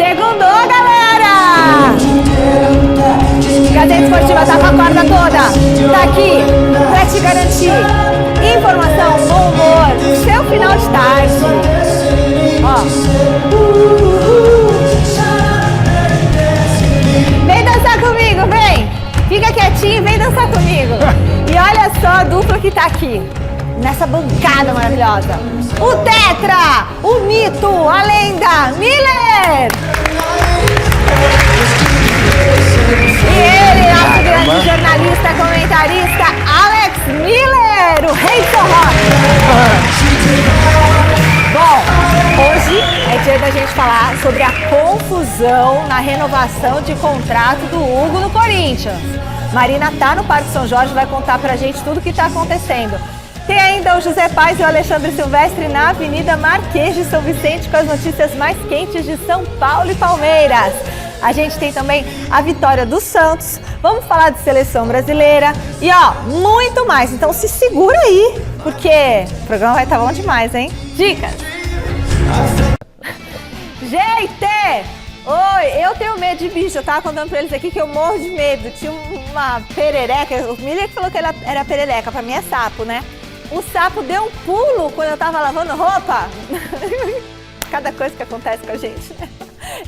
Segundou, galera! Gazeta Esportiva tá com a corda toda. Tá aqui pra te garantir informação, bom humor, seu final de tarde. Ó. Vem dançar comigo, vem! Fica quietinho e vem dançar comigo. E olha só a dupla que tá aqui, nessa bancada maravilhosa. O Tetra, o mito, a lenda, Miller! E ele, nosso grande jornalista, comentarista, Alex Miller, o rei do rock. Bom, hoje é dia da gente falar sobre a confusão na renovação de contrato do Hugo no Corinthians. Marina tá no Parque São Jorge, vai contar pra gente tudo o que tá acontecendo. Tem ainda o José Paz e o Alexandre Silvestre na Avenida Marquês de São Vicente com as notícias mais quentes de São Paulo e Palmeiras. A gente tem também a vitória do Santos, vamos falar de seleção brasileira e ó, muito mais. Então se segura aí, porque o programa vai estar bom demais, hein? Dicas! Gente! Oi, eu tenho medo de bicho, eu tava contando pra eles aqui que eu morro de medo. Tinha uma perereca, o Miller falou que ela era perereca, pra mim é sapo, né? O sapo deu um pulo quando eu tava lavando roupa. Cada coisa que acontece com a gente, né?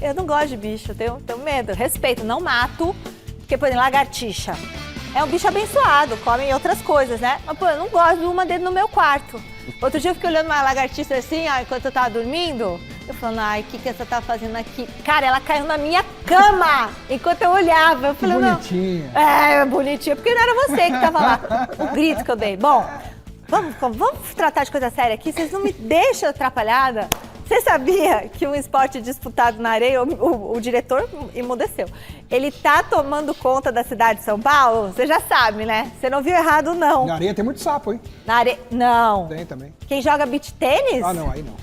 Eu não gosto de bicho, eu tenho medo. Respeito, não mato, porque, por exemplo, lagartixa. É um bicho abençoado, come outras coisas, né? Mas, pô, eu não gosto de uma dentro do meu quarto. Outro dia eu fiquei olhando uma lagartixa assim, ó, enquanto eu tava dormindo. Eu falando, ai, o que essa tá fazendo aqui? Cara, ela caiu na minha cama enquanto eu olhava. Eu falei, bonitinha. Não. É, bonitinha, porque não era você que tava lá. O grito que eu dei. Bom, vamos tratar de coisa séria aqui, vocês não me deixam atrapalhada. Você sabia que um esporte disputado na areia, o diretor emudeceu, ele tá tomando conta da cidade de São Paulo? Você já sabe, né? Você não viu errado, não. Na areia tem muito sapo, hein? Na areia, não. Tem também. Quem joga beach tênis? Ah, não, aí não.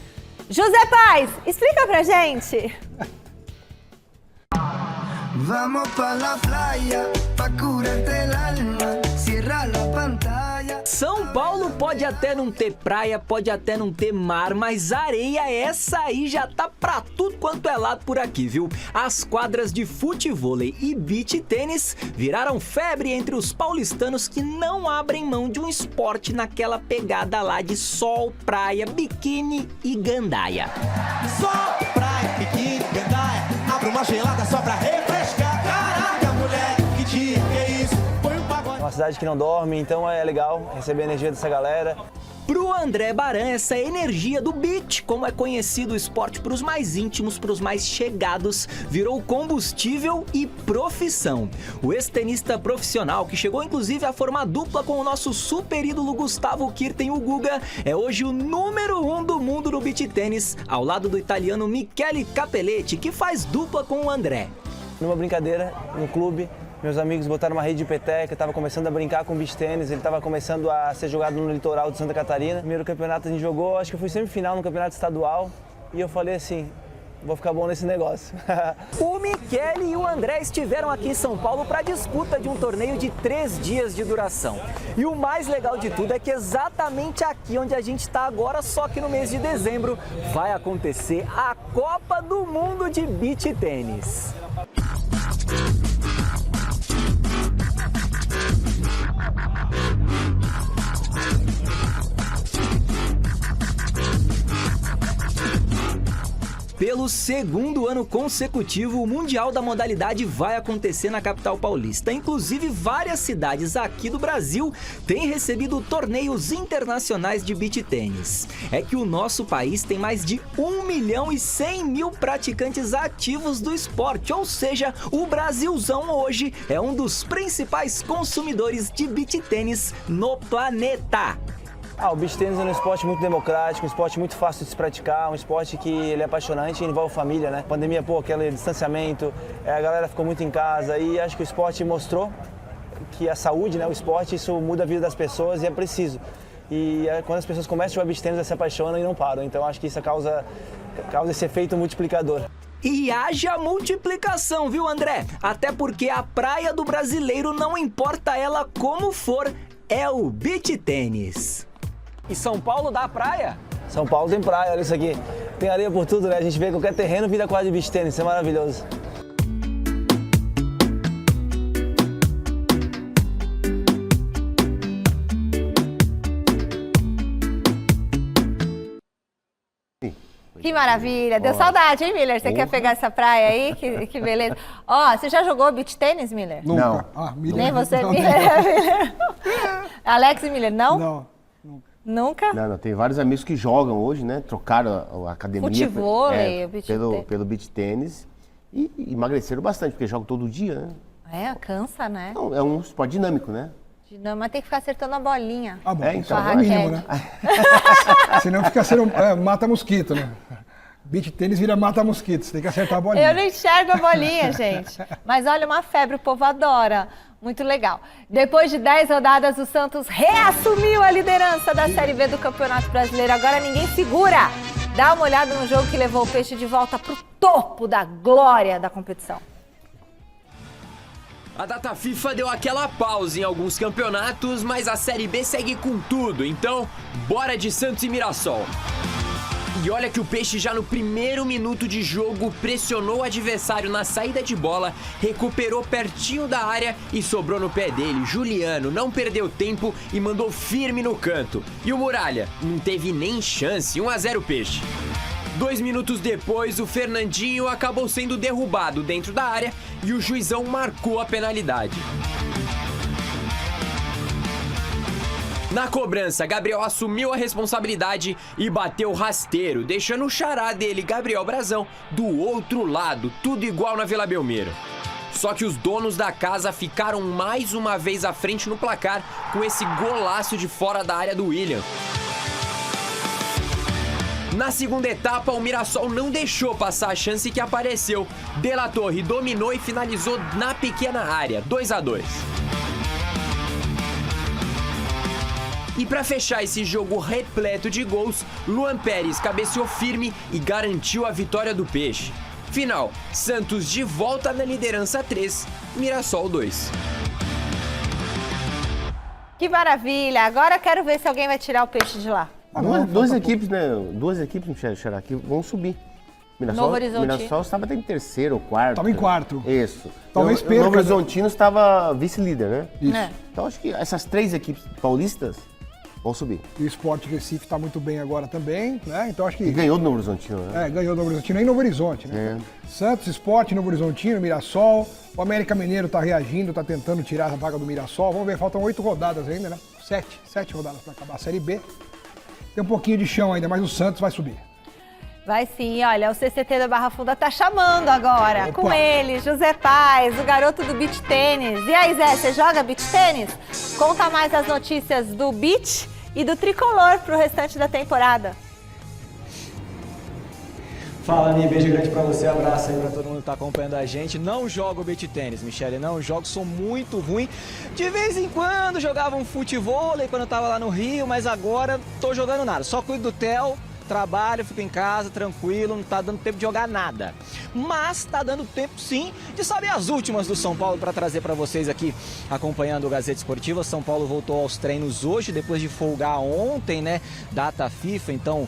José Paz, explica pra gente. Vamos pra la playa, pa curarte el alma, cierra la pantalla. São Paulo pode até não ter praia, pode até não ter mar, mas areia essa aí já tá pra tudo quanto é lado por aqui, viu? As quadras de futevôlei e beach tênis viraram febre entre os paulistanos que não abrem mão de um esporte naquela pegada lá de sol, praia, biquíni e gandaia. Sol, praia, biquíni, gandaia, abre uma gelada só pra refrescar. Caraca, mulher, que dia, que é isso? Põe um pagode. Uma cidade que não dorme, então é legal receber a energia dessa galera. Pro André Baran, essa energia do beach, como é conhecido o esporte pros mais íntimos, pros mais chegados, virou combustível e profissão. O ex-tenista profissional, que chegou inclusive a formar dupla com o nosso super ídolo Gustavo Kuerten, o Guga, é hoje o número 1 do mundo no beach tênis, ao lado do italiano Michele Capelletti, que faz dupla com o André. Numa brincadeira, no clube, meus amigos botaram uma rede de peteca, estava começando a brincar com beach tênis, ele estava começando a ser jogado no litoral de Santa Catarina. Primeiro campeonato a gente jogou, acho que eu fui semifinal no campeonato estadual, e eu falei assim, vou ficar bom nesse negócio. O Michele e o André estiveram aqui em São Paulo para a disputa de um torneio de 3 dias de duração. E o mais legal de tudo é que exatamente aqui onde a gente está agora, só que no mês de dezembro, vai acontecer a Copa do Mundo de Beach Tênis. Pelo segundo ano consecutivo, o Mundial da modalidade vai acontecer na capital paulista. Inclusive, várias cidades aqui do Brasil têm recebido torneios internacionais de beach tênis. É que o nosso país tem mais de 1.100.000 praticantes ativos do esporte, ou seja, o Brasilzão hoje é um dos principais consumidores de beach tênis no planeta. O beach tênis é um esporte muito democrático, um esporte muito fácil de se praticar, um esporte que ele é apaixonante e envolve família, né? Pandemia, aquele distanciamento, a galera ficou muito em casa e acho que o esporte mostrou que a saúde, né, o esporte, isso muda a vida das pessoas e é preciso. E quando as pessoas começam a jogar beach tênis, elas se apaixonam e não param, então acho que isso causa esse efeito multiplicador. E haja multiplicação, viu, André? Até porque a praia do brasileiro, não importa ela como for, é o beach tênis. E São Paulo dá praia? São Paulo tem praia, olha isso aqui. Tem areia por tudo, né? A gente vê que qualquer terreno vira quadra de beach tênis, isso é maravilhoso. Que maravilha. Deu saudade, hein, Miller? Você quer pegar essa praia aí? Que beleza. Ó, você já jogou beach tênis, Miller? Nunca. Ah, Nem você, Miller? Alex e Miller, não? Não. Nunca? Não, tem vários amigos que jogam hoje, né? Trocaram a academia Futevôlei, beach pelo beach tênis e emagreceram bastante, porque jogam todo dia, né? É, cansa, né? Então, é um esporte dinâmico, né? Não, mas tem que ficar acertando a bolinha. Ah, bom, É, isso então, é o mínimo, raquete. né? Senão fica sendo mata-mosquito, né? Beach tênis vira mata-mosquito, você tem que acertar a bolinha. Eu não enxergo a bolinha, gente. Mas olha, uma febre, o povo adora. Muito legal. Depois de 10 rodadas, o Santos reassumiu a liderança da Série B do Campeonato Brasileiro. Agora ninguém segura. Dá uma olhada no jogo que levou o Peixe de volta pro topo da glória da competição. A data FIFA deu aquela pausa em alguns campeonatos, mas a Série B segue com tudo. Então, bora de Santos e Mirassol. E olha que o Peixe já no primeiro minuto de jogo pressionou o adversário na saída de bola, recuperou pertinho da área e sobrou no pé dele. Juliano não perdeu tempo e mandou firme no canto. E o Muralha não teve nem chance, 1-0 Peixe. 2 minutos depois, o Fernandinho acabou sendo derrubado dentro da área e o juizão marcou a penalidade. Na cobrança, Gabriel assumiu a responsabilidade e bateu rasteiro, deixando o xará dele, Gabriel Brazão, do outro lado, tudo igual na Vila Belmiro. Só que os donos da casa ficaram mais uma vez à frente no placar com esse golaço de fora da área do William. Na segunda etapa, o Mirassol não deixou passar a chance que apareceu. De La Torre dominou e finalizou na pequena área, 2-2. E para fechar esse jogo repleto de gols, Luan Pérez cabeceou firme e garantiu a vitória do Peixe. Final, Santos de volta na liderança 3, Mirassol 2. Que maravilha! Agora quero ver se alguém vai tirar o Peixe de lá. Duas equipes, né? Duas equipes no Xará aqui vão subir. Novo Horizontino. Mirassol estava até em terceiro ou quarto. Estava em quarto. Isso. Talvez o perca. Novo Horizontino estava vice-líder, né? Isso. É. Então acho que essas 3 equipes paulistas vão subir. E o Sport Recife está muito bem agora também, né? Então acho que... E ganhou do Novo Horizontino, né? Ganhou do Novo Horizontino em Novo Horizonte, né? É. Santos, Sport, Novo Horizontino, Mirassol. O América Mineiro está reagindo, está tentando tirar a vaga do Mirassol. Vamos ver, faltam 8 rodadas ainda, né? 7 rodadas para acabar a Série B. Tem um pouquinho de chão ainda, mas o Santos vai subir. Vai sim, olha, o CCT da Barra Funda tá chamando agora. Opa. Com ele, José Paz, o garoto do beach tênis. E aí, Zé, você joga beach tênis? Conta mais as notícias do beach e do tricolor pro restante da temporada. Fala, Ani, beijo grande pra você, abraço aí pra todo mundo que tá acompanhando a gente. Não jogo beach tênis, Michele, não jogo, sou muito ruim. De vez em quando jogava um futevôlei quando eu tava lá no Rio, mas agora tô jogando nada. Só cuido do Theo, trabalho, fico em casa, tranquilo, não tá dando tempo de jogar nada. Mas tá dando tempo sim de saber as últimas do São Paulo para trazer para vocês aqui, acompanhando o Gazeta Esportiva. São Paulo voltou aos treinos hoje, depois de folgar ontem, né? Data FIFA, então...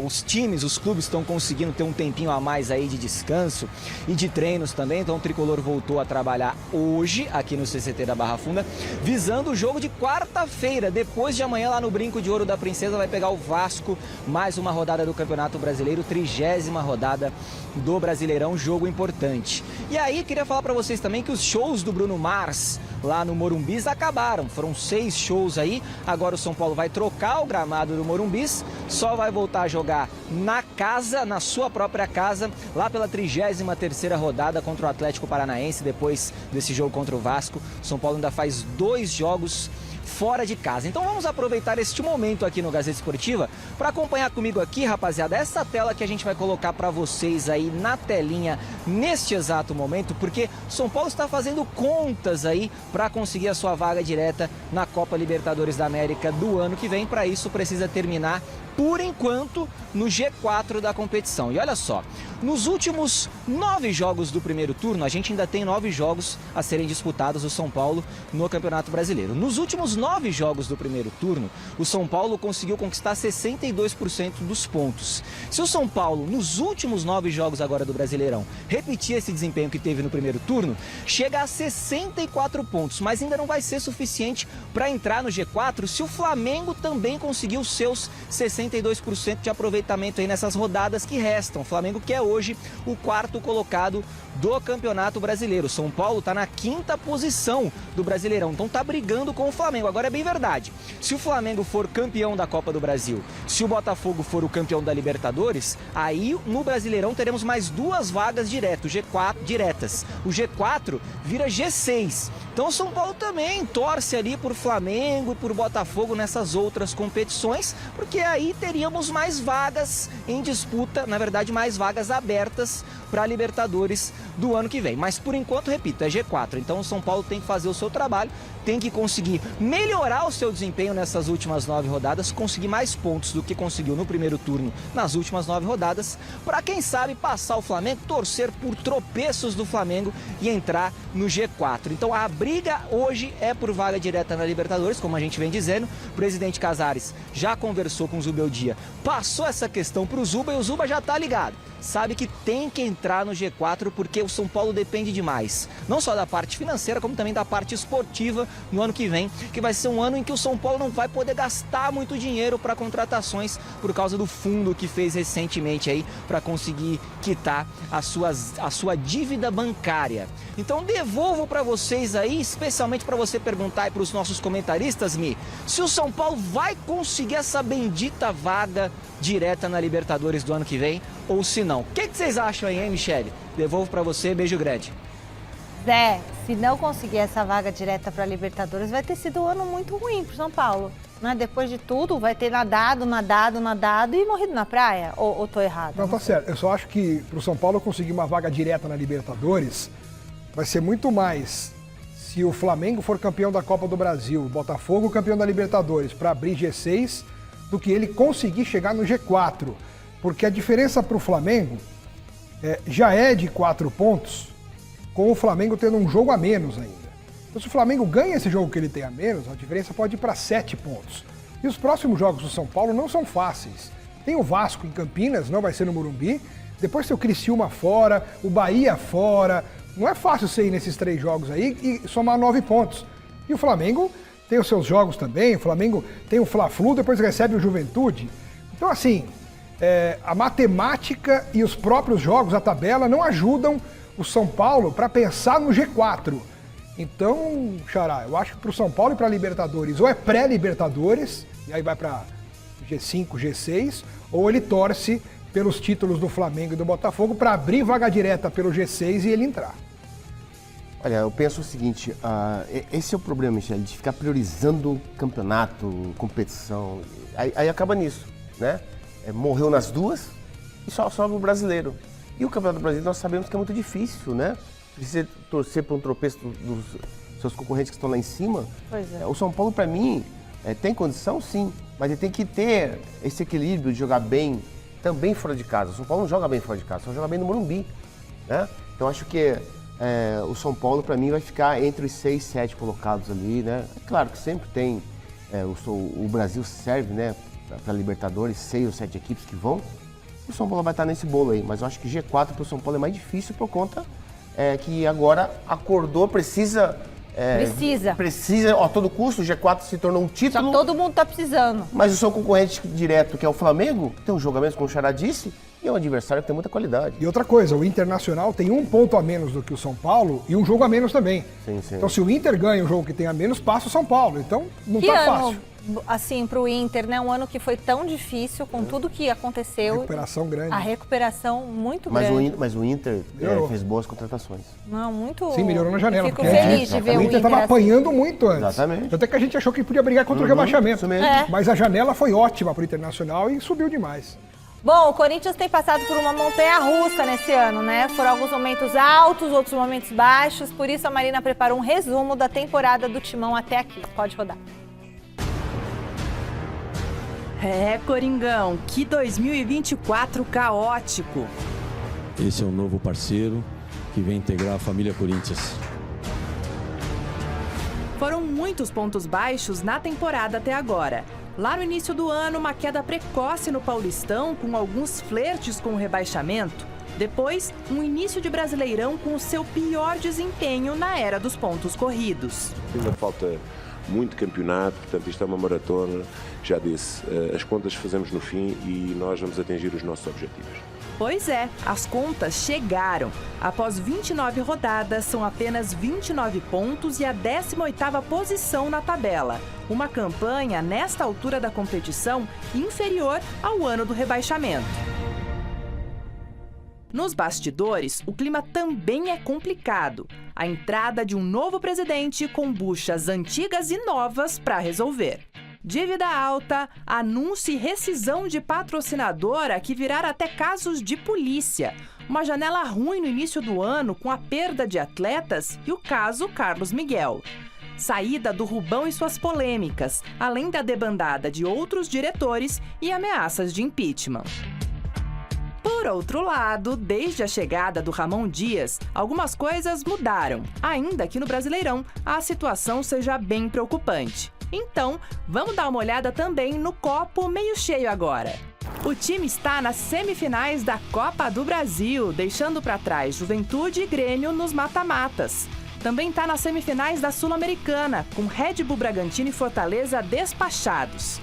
os times, os clubes estão conseguindo ter um tempinho a mais aí de descanso e de treinos também, então o Tricolor voltou a trabalhar hoje aqui no CCT da Barra Funda, visando o jogo de quarta-feira, depois de amanhã lá no Brinco de Ouro da Princesa vai pegar o Vasco, mais uma rodada do Campeonato Brasileiro, 30ª rodada do Brasileirão, jogo importante. E aí, queria falar para vocês também que os shows do Bruno Mars lá no Morumbis acabaram, foram 6 shows aí, agora o São Paulo vai trocar o gramado do Morumbis, só vai voltar a jogar na casa, na sua própria casa, lá pela 33ª rodada contra o Atlético Paranaense, depois desse jogo contra o Vasco. São Paulo ainda faz 2 jogos fora de casa. Então vamos aproveitar este momento aqui no Gazeta Esportiva para acompanhar comigo aqui, rapaziada, essa tela que a gente vai colocar para vocês aí na telinha neste exato momento, porque São Paulo está fazendo contas aí para conseguir a sua vaga direta na Copa Libertadores da América do ano que vem. Para isso precisa terminar por enquanto, no G4 da competição. E olha só, nos últimos 9 jogos do primeiro turno, a gente ainda tem 9 jogos a serem disputados o São Paulo no Campeonato Brasileiro. Nos últimos 9 jogos do primeiro turno, o São Paulo conseguiu conquistar 62% dos pontos. Se o São Paulo, nos últimos 9 jogos agora do Brasileirão, repetir esse desempenho que teve no primeiro turno, chega a 64 pontos, mas ainda não vai ser suficiente para entrar no G4 se o Flamengo também conseguir os seus 62% de aproveitamento aí nessas rodadas que restam. O Flamengo que é hoje o 4º colocado do Campeonato Brasileiro. São Paulo está na 5ª posição do Brasileirão, então tá brigando com o Flamengo. Agora é bem verdade, se o Flamengo for campeão da Copa do Brasil, se o Botafogo for o campeão da Libertadores, aí no Brasileirão teremos mais 2 vagas diretas, o G4 vira G6. Então o São Paulo também torce ali por Flamengo e por Botafogo nessas outras competições, porque aí teríamos mais vagas em disputa, na verdade mais vagas abertas para a Libertadores do ano que vem. Mas por enquanto, repito, é G4. Então o São Paulo tem que fazer o seu trabalho, tem que conseguir melhorar o seu desempenho nessas últimas 9 rodadas, conseguir mais pontos do que conseguiu no primeiro turno nas últimas 9 rodadas, para quem sabe passar o Flamengo, torcer por tropeços do Flamengo e entrar no G4. Então a briga hoje é por vaga direta na Libertadores, como a gente vem dizendo. O presidente Casares já conversou com o Zubeldia, passou essa questão para o Zuba e o Zuba já está ligado. Sabe que tem que entrar no G4 porque o São Paulo depende demais, não só da parte financeira, como também da parte esportiva no ano que vem, que vai ser um ano em que o São Paulo não vai poder gastar muito dinheiro para contratações por causa do fundo que fez recentemente aí para conseguir quitar a sua dívida bancária. Então devolvo para vocês aí, especialmente para você perguntar aí para os nossos comentaristas, Mi, se o São Paulo vai conseguir essa bendita vaga direta na Libertadores do ano que vem ou se não. O que vocês acham aí, hein, Michele? Devolvo para você, beijo grande. Zé, se não conseguir essa vaga direta para a Libertadores, vai ter sido um ano muito ruim para o São Paulo. Né? Depois de tudo, vai ter nadado e morrido na praia? Ou tô errado? Não, tá certo. Eu só acho que para o São Paulo conseguir uma vaga direta na Libertadores, vai ser muito mais se o Flamengo for campeão da Copa do Brasil, o Botafogo campeão da Libertadores, para abrir G6, do que ele conseguir chegar no G4. Porque a diferença para o Flamengo já é de 4 pontos, com o Flamengo tendo um jogo a menos ainda. Então, se o Flamengo ganha esse jogo que ele tem a menos, a diferença pode ir para 7 pontos. E os próximos jogos do São Paulo não são fáceis. Tem o Vasco em Campinas, não vai ser no Morumbi. Depois tem o Criciúma fora, o Bahia fora. Não é fácil você ir nesses 3 jogos aí e somar 9 pontos. E o Flamengo tem os seus jogos também. O Flamengo tem o Fla-Flu, depois recebe o Juventude. Então, assim, a matemática e os próprios jogos, a tabela, não ajudam o São Paulo para pensar no G4. Então, Xará, eu acho que para o São Paulo e para a Libertadores, ou é pré-Libertadores, e aí vai para G5, G6, ou ele torce pelos títulos do Flamengo e do Botafogo para abrir vaga direta pelo G6 e ele entrar. Olha, eu penso o seguinte, esse é o problema, Michele, de ficar priorizando campeonato, competição, aí acaba nisso, né? Morreu nas duas e só sobra o brasileiro. E o Campeonato Brasileiro nós sabemos que é muito difícil, né? Precisa torcer para um tropeço dos seus concorrentes que estão lá em cima. Pois é. O São Paulo, para mim, tem condição, sim, mas ele tem que ter esse equilíbrio de jogar bem também fora de casa. O São Paulo não joga bem fora de casa, só joga bem no Morumbi, né? Então acho que o São Paulo, para mim, vai ficar entre os 6, 7 colocados ali, né? É claro que sempre tem, o Brasil serve, né, para Libertadores, 6 ou 7 equipes que vão. O São Paulo vai estar nesse bolo aí, mas eu acho que G4 para o São Paulo é mais difícil por conta que agora acordou, precisa a todo custo, o G4 se tornou um título. Só todo mundo tá precisando. Mas o seu concorrente direto, que é o Flamengo, tem um jogo a menos, como o Xará disse, e é um adversário que tem muita qualidade. E outra coisa, o Internacional tem 1 ponto a menos do que o São Paulo e um jogo a menos também. Sim. Então se o Inter ganha um jogo que tem a menos, passa o São Paulo. Então não Que tá ano, fácil. assim, pro Inter, né? Um ano que foi tão difícil com tudo que aconteceu. Recuperação grande. A recuperação muito grande. Mas o Inter Melhorou. fez boas contratações. Não, muito... Sim, melhorou na janela. Fico porque feliz de ver o Inter estava assim. apanhando muito antes. Exatamente. Até que a gente achou que podia brigar contra o rebaixamento. isso mesmo. Mas a janela foi ótima pro Internacional e subiu demais. Bom, o Corinthians tem passado por uma montanha-russa nesse ano, né? Foram alguns momentos altos, outros momentos baixos. Por isso, a Marina preparou um resumo da temporada do Timão até aqui. Pode rodar. É, Coringão, que 2024 caótico. Esse é um novo parceiro que vem integrar a família Corinthians. Foram muitos pontos baixos na temporada até agora. Lá no início do ano, uma queda precoce no Paulistão, com alguns flertes com o rebaixamento. Depois, um início de Brasileirão com o seu pior desempenho na era dos pontos corridos. Ainda falta muito campeonato, portanto isto é uma maratona, já disse, as contas fazemos no fim e nós vamos atingir os nossos objetivos. Pois é, as contas chegaram. Após 29 rodadas, são apenas 29 pontos e a 18ª posição na tabela. Uma campanha, nesta altura da competição, inferior ao ano do rebaixamento. Nos bastidores, o clima também é complicado. A entrada de um novo presidente com buchas antigas e novas para resolver. Dívida alta, anúncio e rescisão de patrocinadora que viraram até casos de polícia. Uma janela ruim no início do ano com a perda de atletas e o caso Carlos Miguel. Saída do Rubão e suas polêmicas, além da debandada de outros diretores e ameaças de impeachment. Por outro lado, desde a chegada do Ramon Dias, algumas coisas mudaram, ainda que no Brasileirão a situação seja bem preocupante. Então, vamos dar uma olhada também no copo meio cheio agora. O time está nas semifinais da Copa do Brasil, deixando para trás Juventude e Grêmio nos mata-matas. Também está nas semifinais da Sul-Americana, com Red Bull Bragantino e Fortaleza despachados.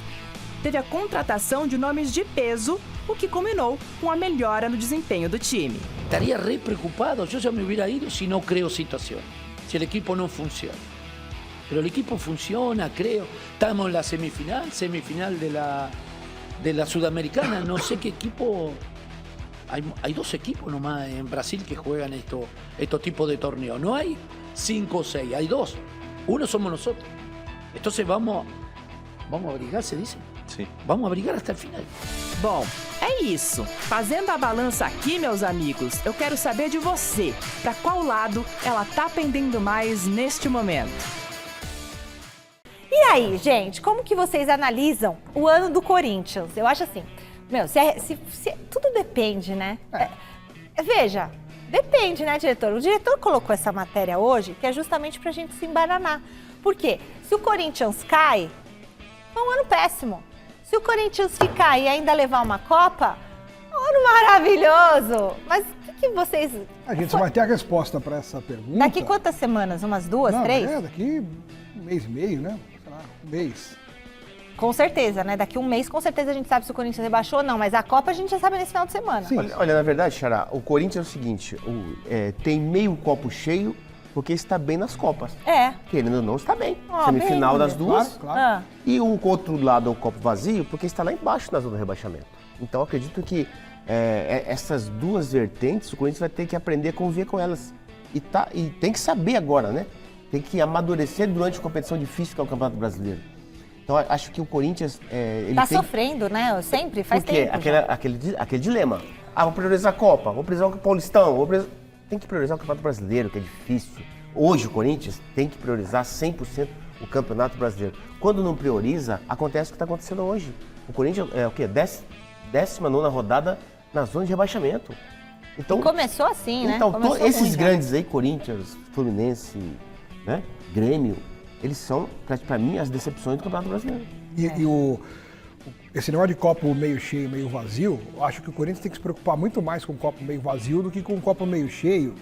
Teve a contratação de nomes de peso, o que culminou com a melhora no desempenho do time. Estaria re preocupado, eu já me hubiera ido se não creo situação, se o equipo não funciona. Pero el equipo funciona, creo. Estamos en la semifinal de la Sudamericana. No sé qué equipo. Hay 2 equipos nomás en Brasil que juegan estos tipos de torneos. No hay 5 o 6, hay 2. Uno somos nosotros. Entonces vamos a brigar, se dice. Sim. Vamos a brigar hasta el final. Bom, é isso. Fazendo a balança aqui, meus amigos, eu quero saber de você. Para qual lado ela tá pendendo mais neste momento? E aí, gente, como que vocês analisam o ano do Corinthians? Eu acho assim, tudo depende, né? Veja, depende, né, diretor? O diretor colocou essa matéria hoje, que é justamente pra gente se embananar. Por quê? Se o Corinthians cai, é um ano péssimo. Se o Corinthians ficar e ainda levar uma Copa, é um ano maravilhoso. Mas o que vocês... A gente só vai ter a resposta para essa pergunta. Daqui quantas semanas? Umas 2, 3? Daqui 1 mês e meio, né? Sei lá, 1 mês. Com certeza, né? Daqui 1 mês, com certeza a gente sabe se o Corinthians rebaixou ou não. Mas a Copa a gente já sabe nesse final de semana. Olha, na verdade, Xará, o Corinthians é o seguinte, tem meio copo cheio porque está bem nas Copas. Querendo ou não, está bem. Semifinal das duas. Claro. E o outro lado é o copo vazio porque está lá embaixo na zona do rebaixamento. Então, acredito que essas duas vertentes, o Corinthians vai ter que aprender a conviver com elas. E tem que saber agora, né? Tem que amadurecer durante a competição difícil que é o Campeonato Brasileiro. Então, acho que o Corinthians... Tá sofrendo, né? Sempre, faz tempo. Aquele dilema. Vou priorizar a Copa, vou priorizar o Paulistão, tem que priorizar o Campeonato Brasileiro, que é difícil. Hoje o Corinthians tem que priorizar 100% o Campeonato Brasileiro. Quando não prioriza, acontece o que está acontecendo hoje. O Corinthians é o quê? 19ª rodada na zona de rebaixamento. Então, e começou assim, né? Então, começou esses muito, grandes aí, Corinthians, Fluminense, né? Grêmio, eles são, para mim, as decepções do Campeonato Brasileiro. Esse negócio de copo meio cheio, meio vazio, eu acho que o Corinthians tem que se preocupar muito mais com o copo meio vazio do que com o copo meio cheio,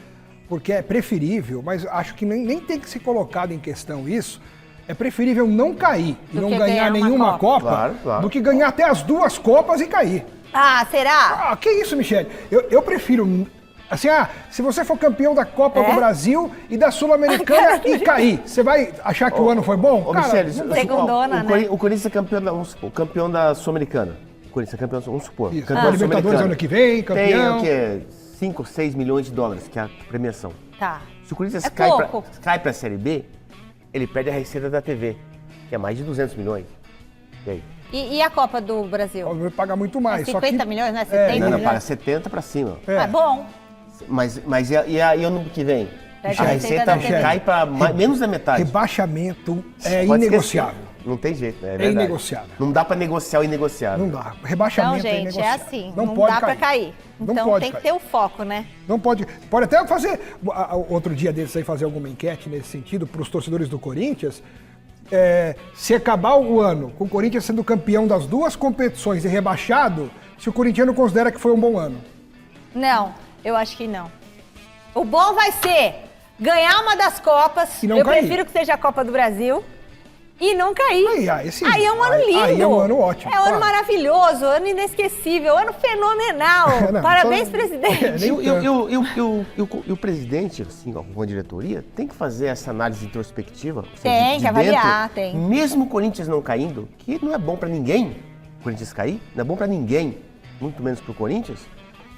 porque é preferível, mas acho que nem tem que ser colocado em questão isso. É preferível não cair e não ganhar nenhuma Copa do que ganhar até as 2 Copas e cair. Ah, será? Que isso, Michele? Eu prefiro... Assim, se você for campeão da Copa do Brasil e da Sul-Americana e cair, você vai achar que o ano foi bom? Michele, segundona, né? O Corinthians é campeão da Sul-Americana. O Corinthians é campeão, vamos supor. Isso. Campeão da Libertadores ano que vem, campeão. Tem o quê? 5 ou 6 milhões de dólares, que é a premiação. Tá. Se o Corinthians cai pra Série B, ele perde a receita da TV, que é mais de 200 milhões. E aí? E a Copa do Brasil? Vai pagar muito mais. 50 milhões, né? 70 milhões? Não, paga 70 pra cima. É bom. Mas e ano que vem? A receita cai para menos da metade. Rebaixamento é inegociável. Não tem jeito, né? É verdade. inegociável. Não dá pra negociar o inegociável. Não dá. Rebaixamento Então, é gente, inegociável. é assim. Não Não pode dá cair. pra cair. Não Então pode tem que cair. ter o foco, né? Não pode. Pode até fazer outro dia desses aí, fazer alguma enquete nesse sentido para os torcedores do Corinthians. Se acabar o ano com o Corinthians sendo campeão das duas competições e rebaixado, se o corintiano considera que foi um bom ano. Não, eu acho que não. O bom vai ser ganhar uma das Copas. E não eu cair. prefiro que seja a Copa do Brasil. E não cair. Aí sim. Aí é um ano lindo. Aí é um ano ótimo. É um ano claro. maravilhoso, ano inesquecível, ano fenomenal. Não, Parabéns, só- presidente. nem E o presidente, assim, com a diretoria, tem que fazer essa análise introspectiva. Ou seja, Tem de que avaliar, dentro, tem. Mesmo o Corinthians não caindo, que não é bom pra ninguém, o Corinthians cair, não é bom pra ninguém, muito menos pro Corinthians,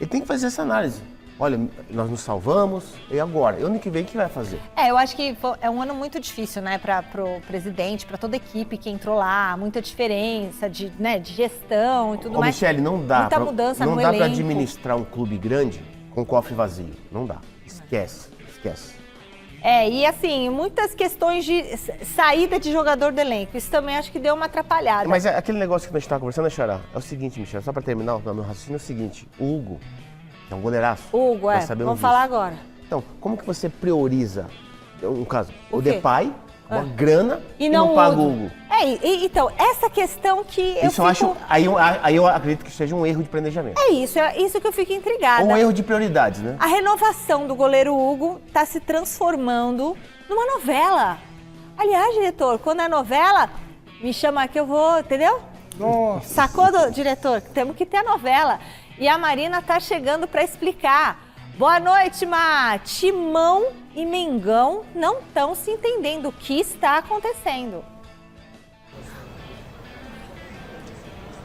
ele tem que fazer essa análise. Olha, nós nos salvamos, e agora? E ano que vem, o que vai fazer? Eu acho que é um ano muito difícil, né, pro presidente, para toda a equipe que entrou lá, muita diferença de de gestão e tudo mais. Michele, não dá Muita mudança não no dá pra elenco. administrar um clube grande com cofre vazio. Não dá. Esquece. E assim, muitas questões de saída de jogador do elenco. Isso também acho que deu uma atrapalhada. Mas aquele negócio que a gente estava conversando, né, Xará? É o seguinte, Michele, só pra terminar, o meu raciocínio é o seguinte. O Hugo é um goleiraço. Hugo, nós sabemos vamos disso. falar agora. Então, como que você prioriza, no caso, O o quê? Depay, uma grana E não não paga o o Hugo. Hugo? Então, essa questão que Isso eu acho, aí eu acredito que seja um erro de planejamento. É isso que eu fico intrigada. Ou um erro de prioridades, né? A renovação do goleiro Hugo está se transformando numa novela. Aliás, diretor, quando é novela, me chama que eu vou, entendeu? Nossa. Sacou, diretor? Temos que ter a novela. E a Marina tá chegando para explicar. Boa noite, Má. Timão e Mengão não estão se entendendo o que está acontecendo.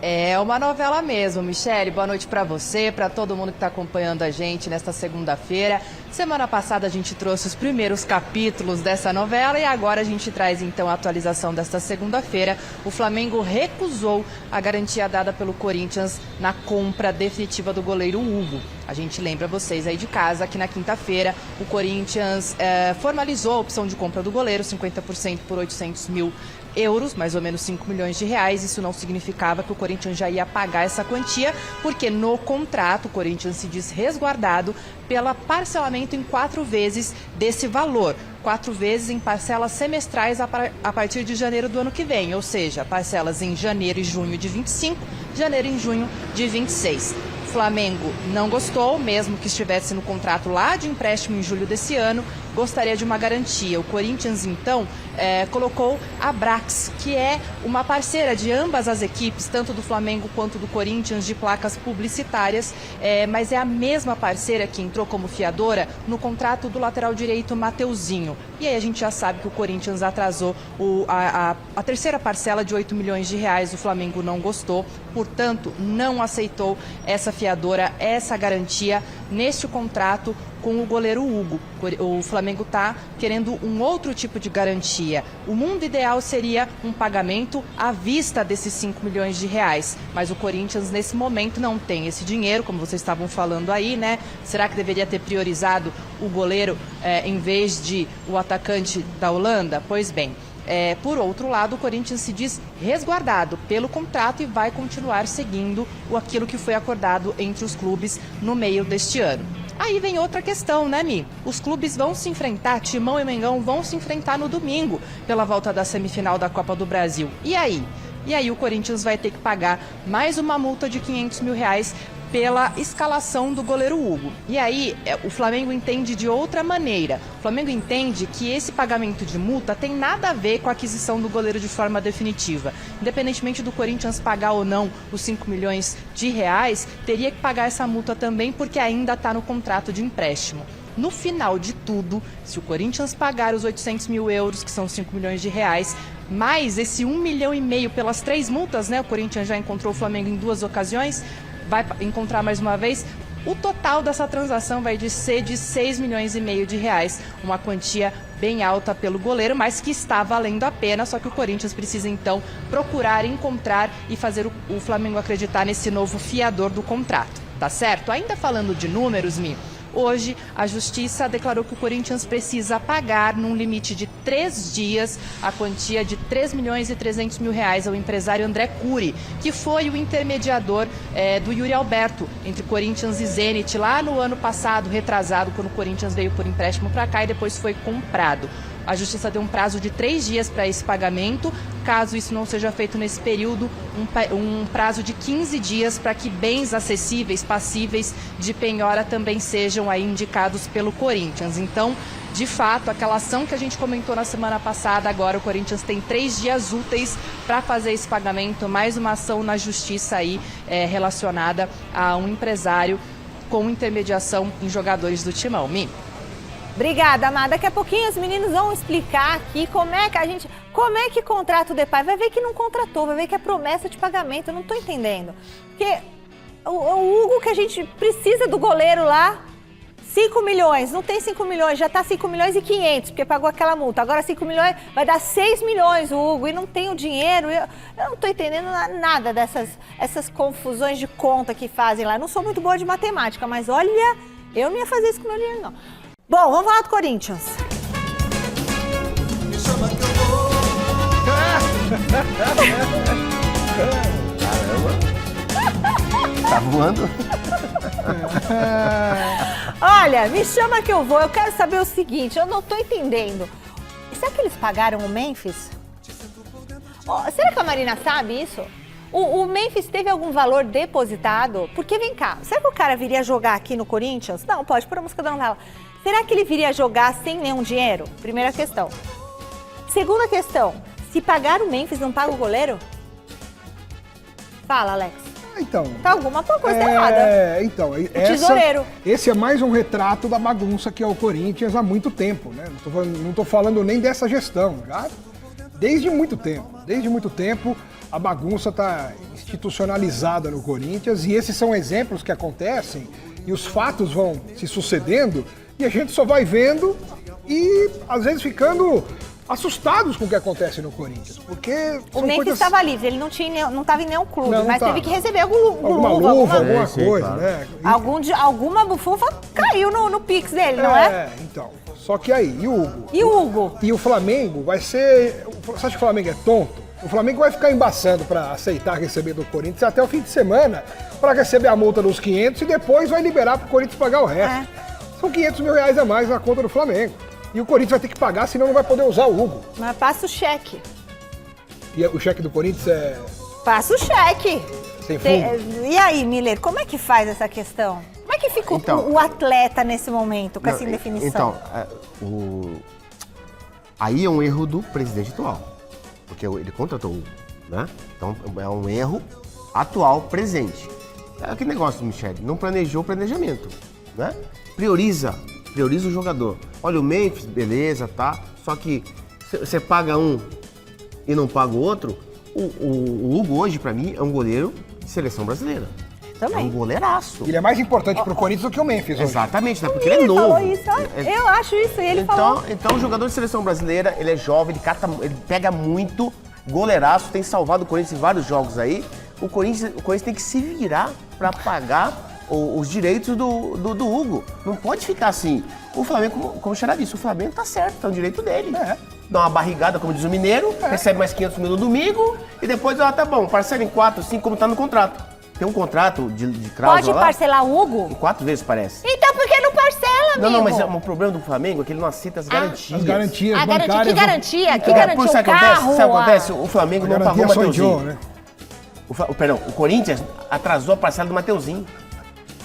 É uma novela mesmo, Michele. Boa noite pra você, pra todo mundo que tá acompanhando a gente nesta segunda-feira. Semana passada a gente trouxe os primeiros capítulos dessa novela e agora a gente traz então a atualização desta segunda-feira. O Flamengo recusou a garantia dada pelo Corinthians na compra definitiva do goleiro Hugo. A gente lembra vocês aí de casa que na quinta-feira o Corinthians formalizou a opção de compra do goleiro, 50% por 800 mil euros, mais ou menos 5 milhões de reais. Isso não significava que o Corinthians já ia pagar essa quantia, porque no contrato o Corinthians se diz resguardado pelo parcelamento em 4 vezes desse valor. 4 vezes em parcelas semestrais a partir de janeiro do ano que vem, ou seja, parcelas em janeiro e junho de 25, janeiro e junho de 26. Flamengo não gostou, mesmo que estivesse no contrato lá de empréstimo em julho desse ano, gostaria de uma garantia. O Corinthians, então, colocou a Brax, que é uma parceira de ambas as equipes, tanto do Flamengo quanto do Corinthians, de placas publicitárias, mas é a mesma parceira que entrou como fiadora no contrato do lateral direito Mateuzinho. E aí a gente já sabe que o Corinthians atrasou a terceira parcela de 8 milhões de reais, o Flamengo não gostou, portanto, não aceitou essa fiadora, essa garantia neste contrato com o goleiro Hugo. O Flamengo está querendo um outro tipo de garantia. O mundo ideal seria um pagamento à vista desses 5 milhões de reais, mas o Corinthians nesse momento não tem esse dinheiro, como vocês estavam falando aí, né? Será que deveria ter priorizado o goleiro em vez de o atacante da Holanda? Pois bem, por outro lado, o Corinthians se diz resguardado pelo contrato e vai continuar seguindo aquilo que foi acordado entre os clubes no meio deste ano. Aí vem outra questão, né, Mi? Os clubes vão se enfrentar, Timão e Mengão vão se enfrentar no domingo pela volta da semifinal da Copa do Brasil. E aí? E aí o Corinthians vai ter que pagar mais uma multa de 500 mil reais pela escalação do goleiro Hugo. E aí, o Flamengo entende de outra maneira. O Flamengo entende que esse pagamento de multa tem nada a ver com a aquisição do goleiro de forma definitiva. Independentemente do Corinthians pagar ou não os 5 milhões de reais, teria que pagar essa multa também porque ainda está no contrato de empréstimo. No final de tudo, se o Corinthians pagar os 800 mil euros, que são 5 milhões de reais, mais esse 1,5 milhão pelas 3 multas, né? O Corinthians já encontrou o Flamengo em 2 ocasiões, vai encontrar mais uma vez. O total dessa transação vai ser de 6,5 milhões de reais, uma quantia bem alta pelo goleiro, mas que está valendo a pena, só que o Corinthians precisa então procurar, encontrar e fazer o Flamengo acreditar nesse novo fiador do contrato, tá certo? Ainda falando de números, Mi, Hoje, a Justiça declarou que o Corinthians precisa pagar, num limite de 3 dias, a quantia de R$3.300.000 ao empresário André Cury, que foi o intermediador do Yuri Alberto entre Corinthians e Zenit lá no ano passado, retrasado, quando o Corinthians veio por empréstimo para cá e depois foi comprado. A Justiça deu um prazo de 3 dias para esse pagamento. Caso isso não seja feito nesse período, um prazo de 15 dias para que bens acessíveis, passíveis de penhora também sejam aí indicados pelo Corinthians. Então, de fato, aquela ação que a gente comentou na semana passada, agora o Corinthians tem 3 dias úteis para fazer esse pagamento. Mais uma ação na Justiça aí relacionada a um empresário com intermediação em jogadores do Timão. Mi. Obrigada, Amada. Daqui a pouquinho os meninos vão explicar aqui como é que contrata o Depay. Vai ver que não contratou, vai ver que é promessa de pagamento. Eu não tô entendendo. Porque o Hugo, que a gente precisa do goleiro lá, 5 milhões, não tem 5 milhões, já tá 5 milhões e 500, porque pagou aquela multa. Agora 5 milhões, vai dar 6 milhões o Hugo e não tem o dinheiro. Eu não tô entendendo nada essas confusões de conta que fazem lá. Eu não sou muito boa de matemática, mas olha, eu não ia fazer isso com meu dinheiro, não. Bom, vamos falar do Corinthians. Tá voando? Olha, me chama que eu vou. Eu quero saber o seguinte, eu não tô entendendo. Será que eles pagaram o Memphis? Será que a Marina sabe isso? O Memphis teve algum valor depositado? Porque, vem cá, será que o cara viria jogar aqui no Corinthians? Não, pode pôr a música da novela. Será que ele viria jogar sem nenhum dinheiro? Primeira questão. Segunda questão, se pagar o Memphis, não paga o goleiro? Fala, Alex. Então... Tá alguma coisa errada. Então... Tesoureiro. Esse é mais um retrato da bagunça que é o Corinthians há muito tempo, né? Não tô falando nem dessa gestão, já desde muito tempo. Desde muito tempo a bagunça está institucionalizada no Corinthians e esses são exemplos que acontecem e os fatos vão se sucedendo e a gente só vai vendo e às vezes ficando assustados com o que acontece no Corinthians, porque o Memphis estava livre, ele não estava em nenhum clube, mas teve que receber alguma coisa, claro, né? Alguma bufufa caiu no Pix dele, não é? Então. Só que aí, e o Hugo? E o Hugo? E o Flamengo vai ser... Você acha que o Flamengo é tonto? O Flamengo vai ficar embaçando para aceitar receber do Corinthians até o fim de semana para receber a multa dos 500 e depois vai liberar para o Corinthians pagar o resto. São 500 mil reais a mais na conta do Flamengo. E o Corinthians vai ter que pagar, senão não vai poder usar o Hugo. Mas passa o cheque. E o cheque do Corinthians é... Passa o cheque. Sem fundo. E aí, Miller, como é que faz essa questão? Como é que fica o atleta nesse momento, com essa indefinição? Então, aí é um erro do presidente atual. Porque ele contratou o Hugo, né? Então é um erro atual, presente. É aquele negócio, Michele, não planejou o planejamento, né? Prioriza o jogador. Olha o Memphis, beleza, tá? Só que você paga um e não paga o outro. O Hugo hoje, pra mim, é um goleiro de seleção brasileira. Também. É um goleiraço. Ele é mais importante pro Corinthians do que o Memphis hoje. Exatamente, né? Porque ele é novo. Falou isso, eu acho isso, e ele falou. Então, o jogador de seleção brasileira, ele é jovem, ele pega muito, goleiraço, tem salvado o Corinthians em vários jogos aí. O Corinthians tem que se virar pra pagar os direitos do Hugo. Não pode ficar assim. O Flamengo, como o Xará disse, o Flamengo tá certo, tá no direito dele. Dá uma barrigada, como diz o mineiro, recebe mais 500 mil no domingo e depois, tá bom, parcela em 4, 5, como tá no contrato. Tem um contrato de cláusula Pode parcelar o Hugo? Em 4 vezes, parece. Então por que não parcela, amigo? Não, mas o problema do Flamengo é que ele não aceita as garantias. As garantias bancárias. Que garantia? Que garantia? Sabe o que acontece? O Flamengo não pagou o Mateuzinho. Né? O Corinthians atrasou a parcela do Mateuzinho.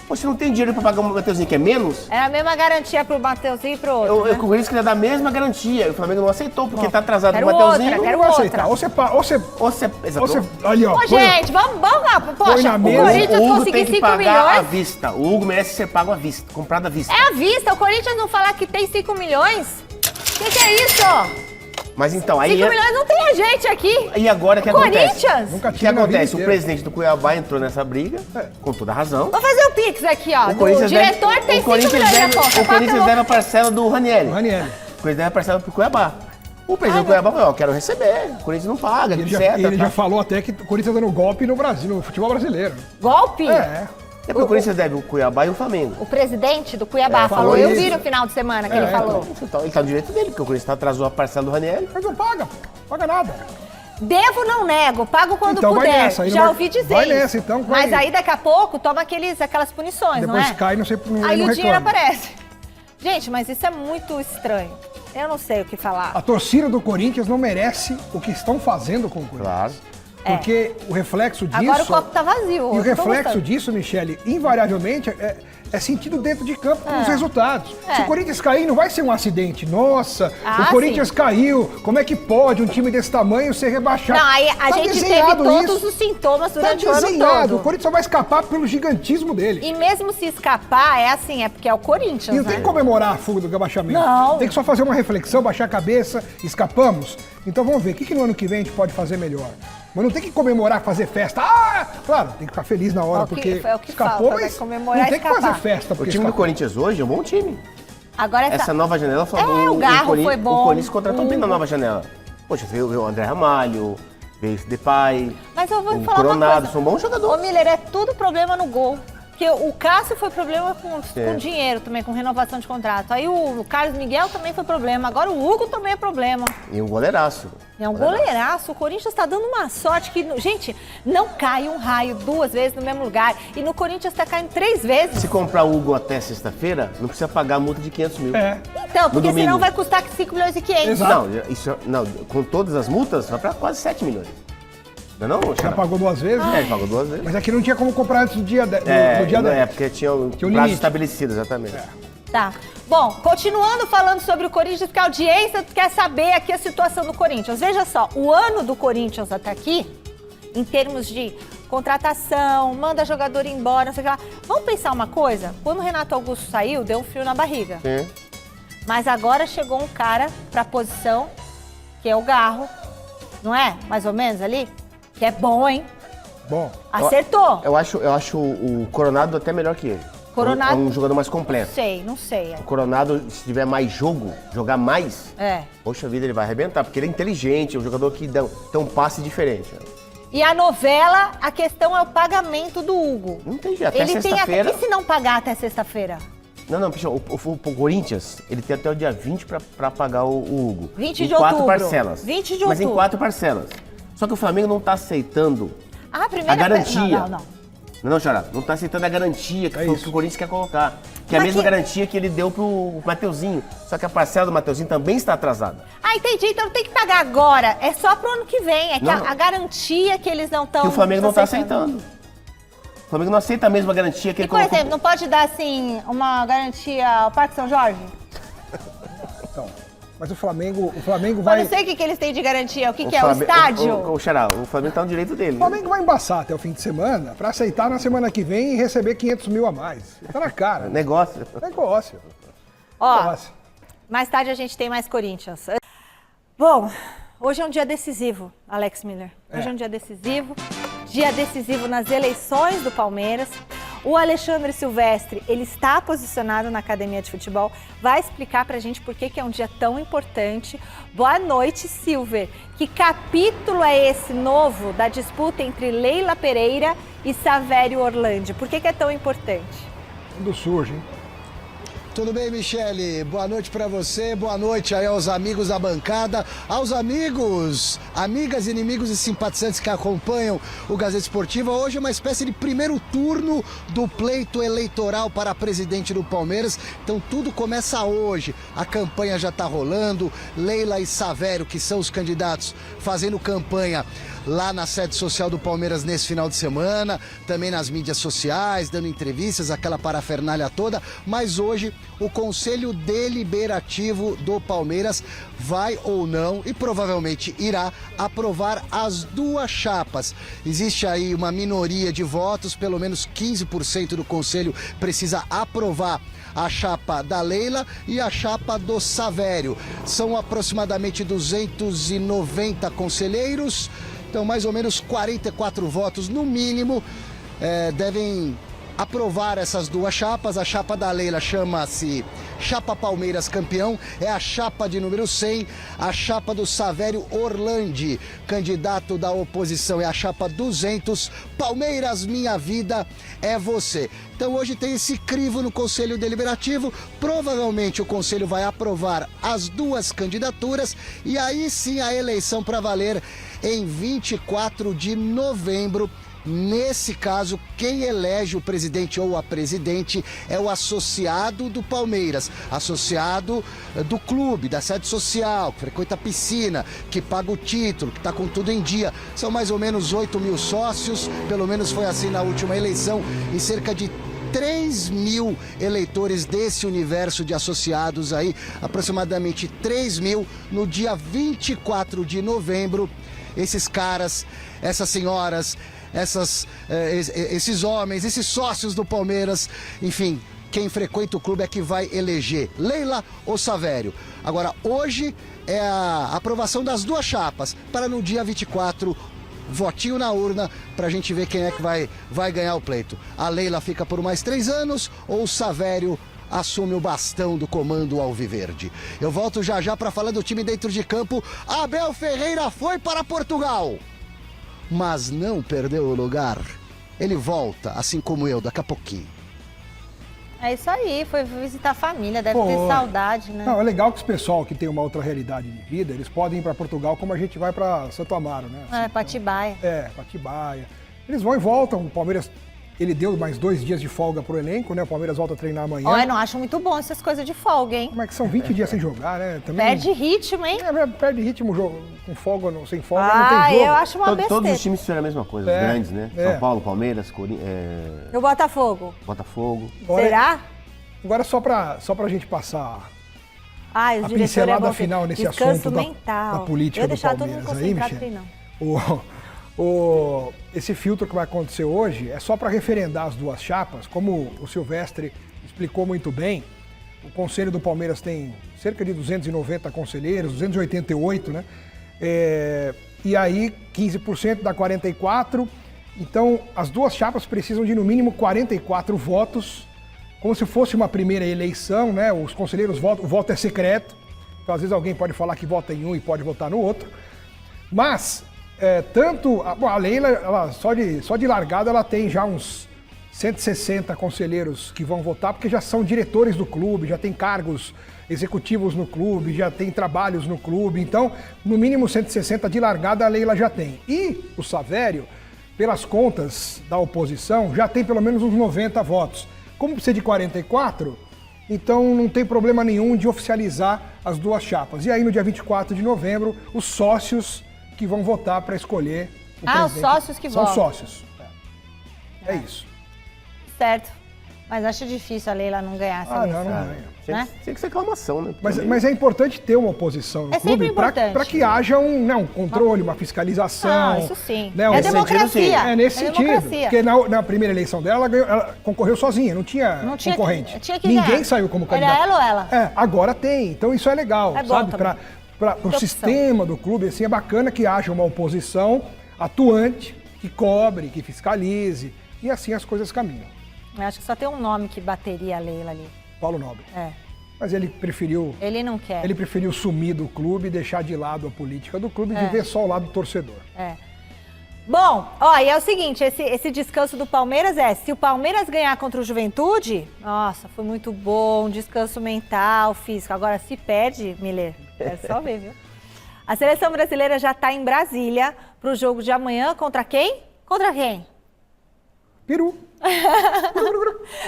Você não tem dinheiro pra pagar o Mateuzinho, que é menos? É a mesma garantia pro Mateuzinho e pro outro, O Corinthians queria dar a mesma garantia. O Flamengo não aceitou, porque tá atrasado o Mateuzinho. Quero não outra. aceitar. Ou você ali, ó. Gente, vamos lá. Poxa, o Corinthians conseguir 5 pagar milhões. à vista. O Hugo merece ser pago à vista, comprado à vista. É à vista. O Corinthians não falar que tem 5 milhões? Que é isso? Mas então, aí... 5 milhões não tem a gente aqui. E agora o que acontece? Corinthians? Nunca O que acontece? O presidente do Cuiabá entrou nessa briga, com toda a razão. Vou fazer o Pix aqui, ó. O diretor tem 5 milhões na conta. O Corinthians deve a parcela do Ranieri. O Ranieri. Corinthians deve a parcela pro Cuiabá. O presidente do Cuiabá falou, quero receber. O Corinthians não paga, Ele já falou até que o Corinthians tá dando golpe no Brasil, no futebol brasileiro. Golpe? É. É porque o Corinthians deve o Cuiabá e o Flamengo. O presidente do Cuiabá falou falou, eu isso. vi no final de semana que ele falou. Então, ele tá no direito dele, porque o Corinthians atrasou a parcela do Ranieri. Mas não paga, paga nada. Devo, não nego, pago quando Então vai puder. nessa, aí não Já vai- ouvi dizer vai isso. nessa, então, vai. Mas aí daqui a pouco toma aquelas punições, não Depois é? cai, não sei, não Aí o dinheiro reclama. aparece. Gente, mas isso é muito estranho. Eu não sei o que falar. A torcida do Corinthians não merece o que estão fazendo com o Corinthians. Claro. Porque o reflexo disso... Agora o copo tá vazio. E o eu tô reflexo gostando. disso, Michele, invariavelmente é sentido dentro de campo com os É. resultados. É. Se o Corinthians cair, não vai ser um acidente. Nossa, Ah, o Corinthians sim. caiu. Como é que pode um time desse tamanho ser rebaixado? Não, aí a Tá gente teve desenhado todos isso. os sintomas Tá durante o ano desenhado. O todo. Corinthians só vai escapar pelo gigantismo dele. E mesmo se escapar, é assim, é porque é o Corinthians, E não né? tem que comemorar a fuga do rebaixamento. Não. Tem que só fazer uma reflexão, baixar a cabeça, escapamos. Então vamos ver, o que no ano que vem a gente pode fazer melhor? Mas não tem que comemorar, fazer festa. Ah, claro, tem que ficar feliz na hora, É o que- porque é o que escapou, falta, vai mas comemorar não e tem que escapar. fazer festa. O porque time do escapou. Corinthians hoje é um bom time. Agora Essa nova janela foi o Garro foi bom. O Corinthians contratou bem na nova janela. Poxa, veio o André Ramalho, veio esse Depay, Mas eu vou o falar uma Coronado, coisa. são bons Ô, jogadores. Miller, é tudo problema no gol. Porque o Cássio foi problema com É. dinheiro também, com renovação de contrato. Aí o Carlos Miguel também foi problema. Agora o Hugo também é problema. E um goleiraço. É um goleiraço. O Corinthians tá dando uma sorte que... Gente, não cai um raio 2 vezes no mesmo lugar. E no Corinthians tá caindo 3 vezes. Se comprar o Hugo até sexta-feira, não precisa pagar a multa de 500 mil. É. Então, No porque domingo. senão vai custar 5 milhões e 500. Não, com todas as multas, vai pra quase 7 milhões. Não é não, Já Xará? pagou 2 vezes? É, ele pagou 2 vezes. Mas aqui não tinha como comprar antes do dia 10. É, do dia não 10. é, porque tinha o Tinha um prazo limite. estabelecido, exatamente. Tá. Bom, continuando falando sobre o Corinthians, porque a audiência quer saber aqui a situação do Corinthians. Veja só, o ano do Corinthians até aqui, em termos de contratação, manda jogador embora, não sei o que lá. Vamos pensar uma coisa? Quando o Renato Augusto saiu, deu um frio na barriga. Sim. Mas agora chegou um cara pra posição, que é o Garro, não é? Mais ou menos ali? Que é bom, hein? Bom. Acertou. Eu acho o Coronado até melhor que ele. Coronado- É um jogador mais Não completo. sei, não sei. O Coronado, se tiver mais jogo, jogar mais, É. poxa vida, ele vai arrebentar, porque ele é inteligente, é um jogador que dá um passe diferente. E a novela, a questão é o pagamento do Hugo. Não tem jeito, até Ele tem sexta-feira. E se não pagar até sexta-feira? Não, bicho, o Corinthians, ele tem até o dia 20 pra pagar o Hugo. 20 em de 4 outubro. parcelas. 20 de Mas em outubro. 4 parcelas. Só que o Flamengo não tá aceitando Ah, primeira a garantia. Não. Não, Xará, não tá aceitando a garantia que, que o Corinthians quer colocar. Que é a Mas mesma que- garantia que ele deu pro Mateuzinho. Só que a parcela do Mateuzinho também está atrasada. Ah, entendi. Então não tem que pagar agora. É só pro ano que vem. É que Não. a garantia que eles não estão. Que o Flamengo não tá aceitando. O Flamengo não aceita a mesma garantia que E, ele por colocou. exemplo, não pode dar, assim, uma garantia ao Parque São Jorge? Então, mas o Flamengo Eu vai... não sei o que eles têm de garantia. O que é? O Flamengo- estádio? O Xará, o Flamengo tá no direito dele. O Flamengo vai embaçar até o fim de semana pra aceitar na semana que vem e receber 500 mil a mais. Tá na cara. Negócio. Negócio. Ó, Negócio. mais tarde a gente tem mais Corinthians. Bom, hoje é um dia decisivo, Alex Miller. Hoje é um dia decisivo. Dia decisivo nas eleições do Palmeiras. O Alexandre Silvestre, ele está posicionado na academia de futebol, vai explicar pra gente por que é um dia tão importante. Boa noite, Silver. Que capítulo é esse novo da disputa entre Leila Pereira e Savério Orlandi? Por que é tão importante? Quando surge, hein? Tudo bem, Michele? Boa noite pra você, boa noite aí aos amigos da bancada, aos amigos, amigas, inimigos e simpatizantes que acompanham o Gazeta Esportiva. Hoje é uma espécie de primeiro turno do pleito eleitoral para presidente do Palmeiras, então tudo começa hoje. A campanha já tá rolando, Leila e Savério, que são os candidatos, fazendo campanha lá na sede social do Palmeiras nesse final de semana, também nas mídias sociais, dando entrevistas, aquela parafernália toda, mas hoje o Conselho Deliberativo do Palmeiras vai ou não, e provavelmente irá, aprovar as duas chapas. Existe aí uma minoria de votos, pelo menos 15% do Conselho precisa aprovar a chapa da Leila e a chapa do Savério. São aproximadamente 290 conselheiros, então mais ou menos 44 votos no mínimo devem aprovar essas duas chapas. A chapa da Leila chama-se Chapa Palmeiras Campeão, é a chapa de número 100. A chapa do Savério Orlandi, candidato da oposição, é a chapa 200. Palmeiras, minha vida é você. Então hoje tem esse crivo no Conselho Deliberativo. Provavelmente o Conselho vai aprovar as duas candidaturas e aí sim a eleição para valer em 24 de novembro. Nesse caso, quem elege o presidente ou a presidente é o associado do Palmeiras, associado do clube, da sede social, que frequenta a piscina, que paga o título, que está com tudo em dia. São mais ou menos 8 mil sócios, pelo menos foi assim na última eleição, e cerca de 3 mil eleitores desse universo de associados aí, aproximadamente 3 mil, no dia 24 de novembro. Esses caras, essas senhoras, esses homens, esses sócios do Palmeiras, enfim, quem frequenta o clube é que vai eleger Leila ou Savério. Agora, hoje é a aprovação das duas chapas, para no dia 24, votinho na urna, para a gente ver quem é que vai ganhar o pleito. A Leila fica por mais 3 anos ou o Savério assume o bastão do comando alviverde. Eu volto já já para falar do time dentro de campo. Abel Ferreira foi para Portugal, mas não perdeu o lugar. Ele volta, assim como eu, daqui a pouquinho. É isso aí, foi visitar a família, deve ter saudade, né? Não, é legal que os pessoal que tem uma outra realidade de vida, eles podem ir para Portugal como a gente vai para Santo Amaro, né? Assim, para Atibaia. Para Atibaia. Eles vão e voltam, o Palmeiras... Ele deu mais 2 dias de folga pro elenco, né? O Palmeiras volta a treinar amanhã. Olha, não acho muito bom essas coisas de folga, hein? Como é que são 20 dias sem jogar, né? Também... Perde ritmo, hein? Perde ritmo com folga, sem folga, não tem jogo. Eu acho uma besteira. Todos os times fizeram a mesma coisa, os grandes, né? São Paulo, Palmeiras, E o Botafogo? Botafogo. Será? Agora só pra gente passar a pincelada final nesse assunto mental. Da política do Palmeiras aí, Michel. Esse filtro que vai acontecer hoje é só para referendar as duas chapas. Como o Silvestre explicou muito bem, o Conselho do Palmeiras tem cerca de 290 conselheiros, 288, né? E aí 15% dá 44. Então as duas chapas precisam de no mínimo 44 votos, como se fosse uma primeira eleição, né? Os conselheiros votam, o voto é secreto. Então às vezes alguém pode falar que vota em um e pode votar no outro. Mas... a Leila, ela, só de largada, ela tem já uns 160 conselheiros que vão votar, porque já são diretores do clube, já tem cargos executivos no clube, já tem trabalhos no clube. Então, no mínimo 160 de largada a Leila já tem. E o Savério, pelas contas da oposição, já tem pelo menos uns 90 votos. Como precisa de 44, então não tem problema nenhum de oficializar as duas chapas. E aí, no dia 24 de novembro, os sócios que vão votar para escolher o presidente. Os sócios que votam. São sócios. É isso. Certo. Mas acho difícil a Leila não ganhar essa eleição. Não ganha. Né? Tinha que ser aclamação, né? Mas é importante ter uma oposição no clube para que haja um controle, uma fiscalização. Isso sim. Né, é democracia. É nesse sentido. Porque na primeira eleição dela, ela concorreu sozinha, não tinha concorrente. Ninguém saiu como candidato. Era ela ou ela? Agora tem. Então isso é legal, sabe? Para o sistema do clube, assim, é bacana que haja uma oposição atuante, que cobre, que fiscalize, e assim as coisas caminham. Eu acho que só tem um nome que bateria a Leila ali. Paulo Nobre. É. Mas ele preferiu... Ele não quer. Ele preferiu sumir do clube, deixar de lado a política do clube e viver só o lado do torcedor. Bom, e é o seguinte, esse descanso do Palmeiras se o Palmeiras ganhar contra o Juventude, nossa, foi muito bom, descanso mental, físico. Agora, se perde, Miller, quero só ver, viu? A seleção brasileira já está em Brasília para o jogo de amanhã contra quem? Contra quem? Peru.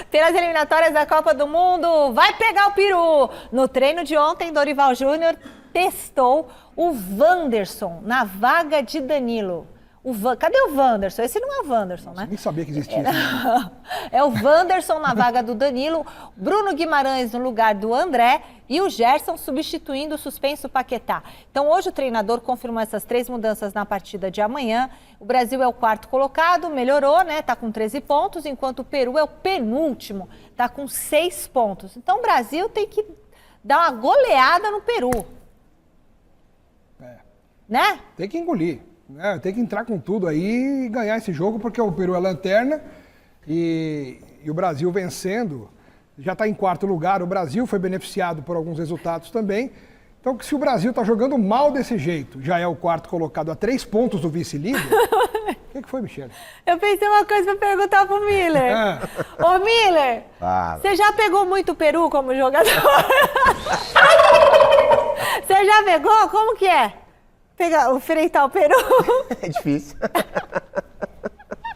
Pelas eliminatórias da Copa do Mundo, vai pegar o Peru. No treino de ontem, Dorival Júnior testou o Wanderson na vaga de Danilo. Cadê o Wanderson? Esse não é o Wanderson, né? Nem sabia que existia. É o Wanderson na vaga do Danilo, Bruno Guimarães no lugar do André e o Gerson substituindo o suspenso Paquetá. Então hoje o treinador confirmou essas 3 mudanças na partida de amanhã. O Brasil é o 4º colocado, melhorou, né? Tá com 13 pontos, enquanto o Peru é o penúltimo, tá com 6 pontos. Então o Brasil tem que dar uma goleada no Peru. Né? Tem que engolir. Tem que entrar com tudo aí e ganhar esse jogo, porque o Peru é lanterna e E o Brasil vencendo, já está em quarto lugar. O Brasil foi beneficiado por alguns resultados também. Então, se o Brasil está jogando mal desse jeito, já é o quarto colocado a 3 pontos do vice-líder. O que foi, Michele? Eu pensei uma coisa para perguntar pro Miller. Ô, Miller, você já pegou muito peru como jogador? Você já pegou? Como que é? Enfrentar o peru? É difícil.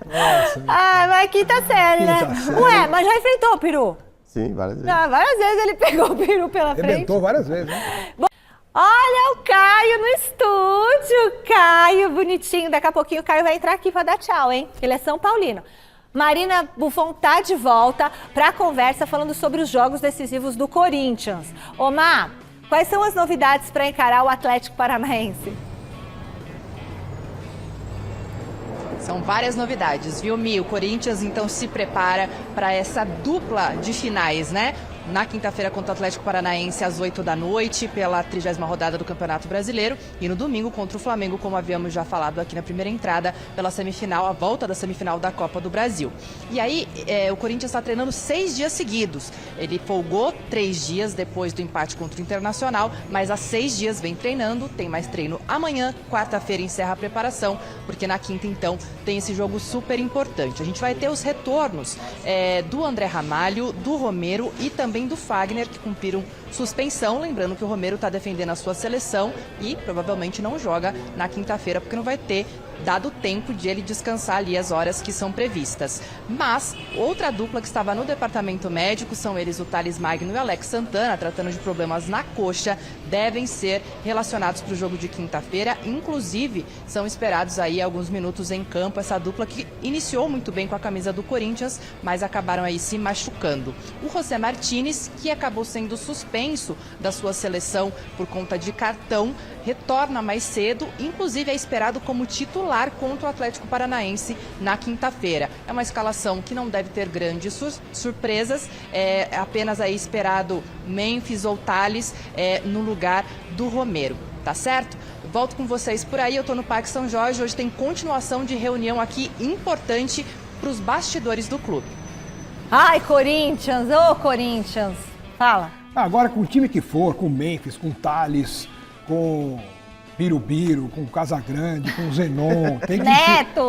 Nossa, mas quinta série, né? Ué, mas já enfrentou o peru? Sim, várias vezes. Várias vezes ele pegou o peru pela frente. Arrebentou várias vezes, né? Bom, olha o Caio no estúdio. Caio, bonitinho. Daqui a pouquinho o Caio vai entrar aqui pra dar tchau, hein? Ele é São Paulino. Marina Buffon tá de volta pra conversa falando sobre os jogos decisivos do Corinthians. Ô, Má, quais são as novidades para encarar o Atlético Paranaense? São várias novidades, viu, Mi? O Corinthians, então, se prepara para essa dupla de finais, né? Na quinta-feira contra o Atlético Paranaense às 8 da noite, pela 30ª rodada do Campeonato Brasileiro. E no domingo contra o Flamengo, como havíamos já falado aqui na primeira entrada, pela semifinal, a volta da semifinal da Copa do Brasil. E aí, o Corinthians está treinando 6 dias seguidos. Ele folgou 3 dias depois do empate contra o Internacional, mas há 6 dias vem treinando, tem mais treino amanhã, quarta-feira encerra a preparação, porque na quinta, então, tem esse jogo super importante. A gente vai ter os retornos do André Ramalho, do Romero e também do Fagner, que cumpriram suspensão. Lembrando que o Romero está defendendo a sua seleção e provavelmente não joga na quinta-feira, porque não vai ter dado tempo de ele descansar ali as horas que são previstas. Mas outra dupla que estava no departamento médico, são eles o Thales Magno e o Alex Santana, tratando de problemas na coxa, devem ser relacionados para o jogo de quinta-feira. Inclusive, são esperados aí alguns minutos em campo, essa dupla que iniciou muito bem com a camisa do Corinthians, mas acabaram aí se machucando. O José Martínez, que acabou sendo suspenso da sua seleção por conta de cartão, retorna mais cedo, inclusive é esperado como titular contra o Atlético Paranaense na quinta-feira. É uma escalação que não deve ter grandes surpresas, é apenas aí esperado Memphis ou Thales no lugar do Romero, tá certo? Volto com vocês por aí, eu tô no Parque São Jorge, hoje tem continuação de reunião aqui importante para os bastidores do clube. Ai, Corinthians, Corinthians, fala. Agora com o time que for, com o Memphis, com o Thales, com Birubiru, com o Casagrande, com o Zenon,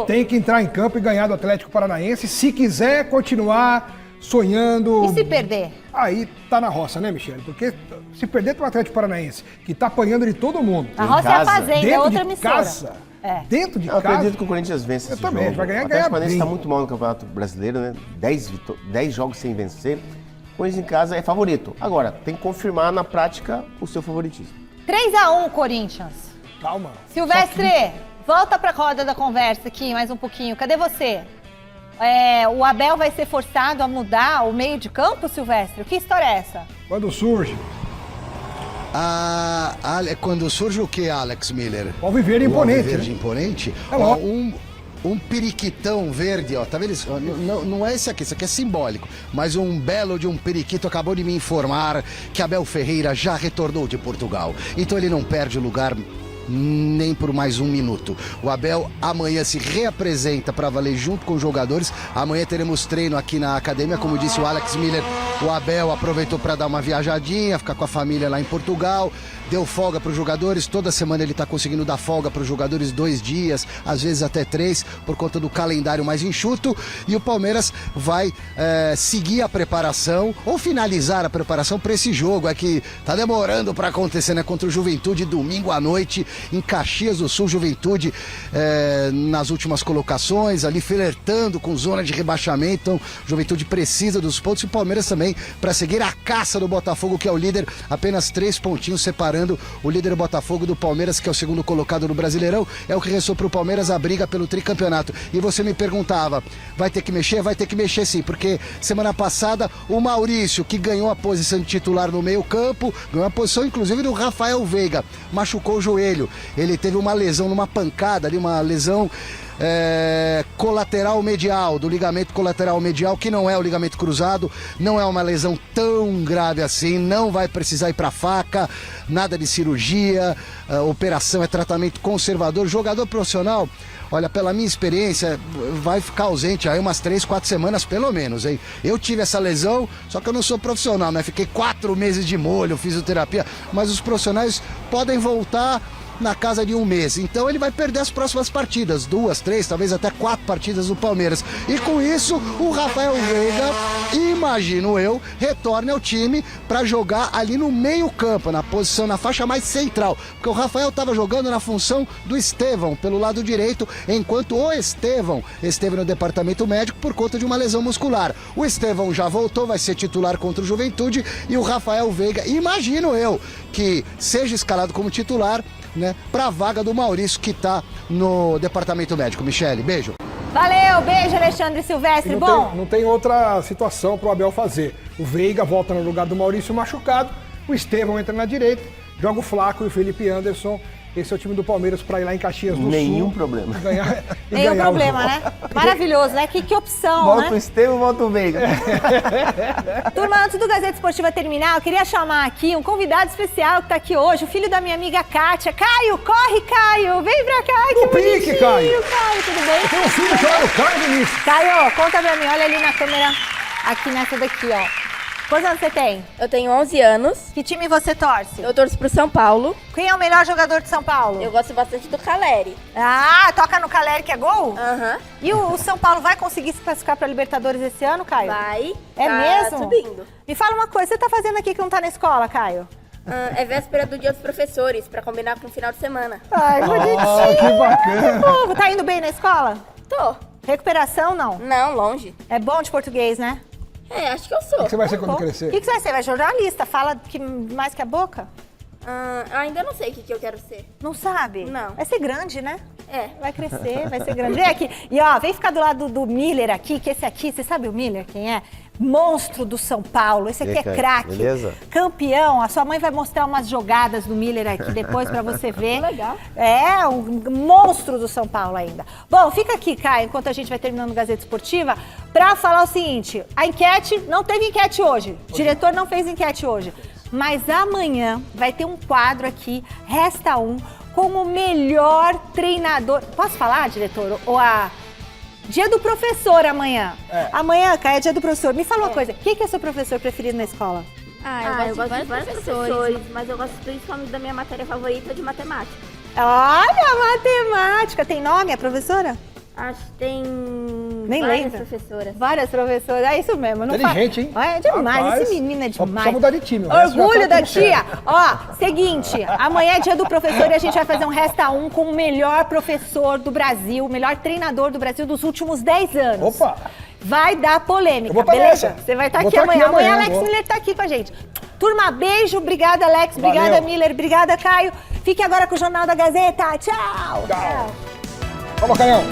tem que entrar em campo e ganhar do Atlético Paranaense se quiser continuar sonhando. E se perder? Aí tá na roça, né, Michele? Porque se perder pro Atlético Paranaense, que tá apanhando de todo mundo. A roça é a fazenda, é outra emissora. Dentro de casa. Eu acredito que o Corinthians vence esse jogo. Também, vai ganhar, o Atlético Paranaense está muito mal no Campeonato Brasileiro, né? 10 jogos sem vencer. Corinthians em casa é favorito. Agora, tem que confirmar na prática o seu favoritismo. 3-1, Corinthians. Calma. Silvestre, volta pra roda da conversa aqui mais um pouquinho. Cadê você? O Abel vai ser forçado a mudar o meio de campo, Silvestre? Que história é essa? Quando surge. Quando surge o que, Alex Miller? O Alviverde imponente. Alviverde imponente? Um periquitão verde, ó, tá vendo isso? Não é esse aqui é simbólico, mas um belo de um periquito acabou de me informar que Abel Ferreira já retornou de Portugal. Então ele não perde o lugar nem por mais um minuto. O Abel amanhã se reapresenta para valer junto com os jogadores. Amanhã teremos treino aqui na academia, como disse o Alex Miller. O Abel aproveitou para dar uma viajadinha, ficar com a família lá em Portugal, deu folga para os jogadores. Toda semana ele está conseguindo dar folga para os jogadores 2 dias, às vezes até 3, por conta do calendário mais enxuto. E o Palmeiras vai seguir a preparação ou finalizar a preparação para esse jogo. É que tá demorando para acontecer, né? Contra o Juventude, domingo à noite em Caxias do Sul. Juventude nas últimas colocações, ali flertando com zona de rebaixamento. Então, Juventude precisa dos pontos e o Palmeiras também para seguir a caça do Botafogo, que é o líder, apenas 3 pontinhos separando o líder Botafogo do Palmeiras, que é o segundo colocado no Brasileirão. É o que restou para o Palmeiras a briga pelo tricampeonato. E você me perguntava, vai ter que mexer? Vai ter que mexer sim, porque semana passada o Maurício, que ganhou a posição de titular no meio campo, ganhou a posição inclusive do Rafael Veiga, machucou o joelho. Ele teve uma lesão numa pancada ali, uma lesão colateral medial, do ligamento colateral medial, que não é o ligamento cruzado, não é uma lesão tão grave assim, não vai precisar ir para faca, nada de cirurgia, operação é tratamento conservador. Jogador profissional, olha, pela minha experiência, vai ficar ausente aí umas 3, 4 semanas pelo menos, hein? Eu tive essa lesão, só que eu não sou profissional, né? Fiquei 4 meses de molho, fisioterapia, mas os profissionais podem voltar na casa de 1 mês. Então ele vai perder as próximas partidas, 2, 3, talvez até 4 partidas do Palmeiras. E com isso, o Rafael Veiga, imagino eu, retorne ao time para jogar ali no meio-campo, na posição, na faixa mais central. Porque o Rafael estava jogando na função do Estevão, pelo lado direito, enquanto o Estevão esteve no departamento médico por conta de uma lesão muscular. O Estevão já voltou, vai ser titular contra o Juventude, e o Rafael Veiga, imagino eu, que seja escalado como titular, né, para a vaga do Maurício, que está no departamento médico. Michele, beijo. Valeu, beijo, Alexandre Silvestre. Não tem outra situação para o Abel fazer. O Veiga volta no lugar do Maurício machucado, o Estevão entra na direita, joga o Flaco e o Felipe Anderson. Esse é o time do Palmeiras para ir lá em Caxias do Sul. Nenhum problema. Nenhum problema, né? Maravilhoso, né? Que opção, volta né? o Estevão, volta o Veiga. Turma, antes do Gazeta Esportiva terminar, eu queria chamar aqui um convidado especial que tá aqui hoje, o filho da minha amiga Kátia. Caio, corre, Caio! Vem pra cá, que bonitinho, Caio, tudo bem? Tem um filho chamado Caio Vinícius. Caio, conta pra mim, olha ali na câmera, aqui nessa daqui, ó. Quantos anos você tem? Eu tenho 11 anos. Que time você torce? Eu torço pro São Paulo. Quem é o melhor jogador de São Paulo? Eu gosto bastante do Caleri. Ah, toca no Caleri que é gol? Aham. E o São Paulo vai conseguir se classificar pra Libertadores esse ano, Caio? Vai. É tá mesmo? subindo. Me fala uma coisa, você tá fazendo aqui que não tá na escola, Caio? É véspera do Dia dos Professores, pra combinar com o final de semana. Ai, bonitinho. Que bacana. Povo, tá indo bem na escola? Tô. Recuperação, não? Não, longe. É bom de português, né? É, acho que eu sou. O que você vai ser quando crescer? O que você vai ser? Vai jornalista? Fala mais que a boca? Ainda não sei o que eu quero ser. Não sabe? Não. Vai ser grande, né? É. Vai crescer, vai ser grande. Vem aqui. E ó, vem ficar do lado do Miller aqui, que esse aqui, você sabe o Miller quem é? Monstro do São Paulo. Esse aqui é craque. Beleza? Campeão. A sua mãe vai mostrar umas jogadas do Miller aqui depois pra você ver. Legal. É, um monstro do São Paulo ainda. Bom, fica aqui, Caio, enquanto a gente vai terminando a Gazeta Esportiva, pra falar o seguinte, a enquete, não teve enquete hoje. O diretor não fez enquete hoje. Mas amanhã vai ter um quadro aqui, Resta Um, como o melhor treinador. Posso falar, diretor? Ou a... Dia do professor amanhã. Amanhã, Caio, é dia do professor. Me fala uma coisa, quem que é seu professor preferido na escola? Eu gosto de vários professores, mas eu gosto principalmente da minha matéria favorita de matemática. Olha, matemática. Tem nome a professora? Acho que tem Nem várias lembra. professoras. Várias professoras, é isso mesmo. Não Inteligente, hein? É demais, Rapaz, esse menino é demais. Precisa mudar de time. o resto já Orgulho tá da tudo tia. certo. Ó, seguinte, amanhã é dia do professor e a gente vai fazer um Resta Um com o melhor professor do Brasil, o melhor treinador do Brasil dos últimos 10 anos. Opa! Vai dar polêmica, Eu vou tá beleza? nessa. Você vai estar Vou aqui tá amanhã. aqui Amanhã amanhã, Alex vou. Miller tá aqui com a gente. Turma, beijo. Obrigada, Alex. Obrigada, Valeu. Miller. Obrigada, Caio. Fique agora com o Jornal da Gazeta. Tchau. Tchau. Vamos, Canhão.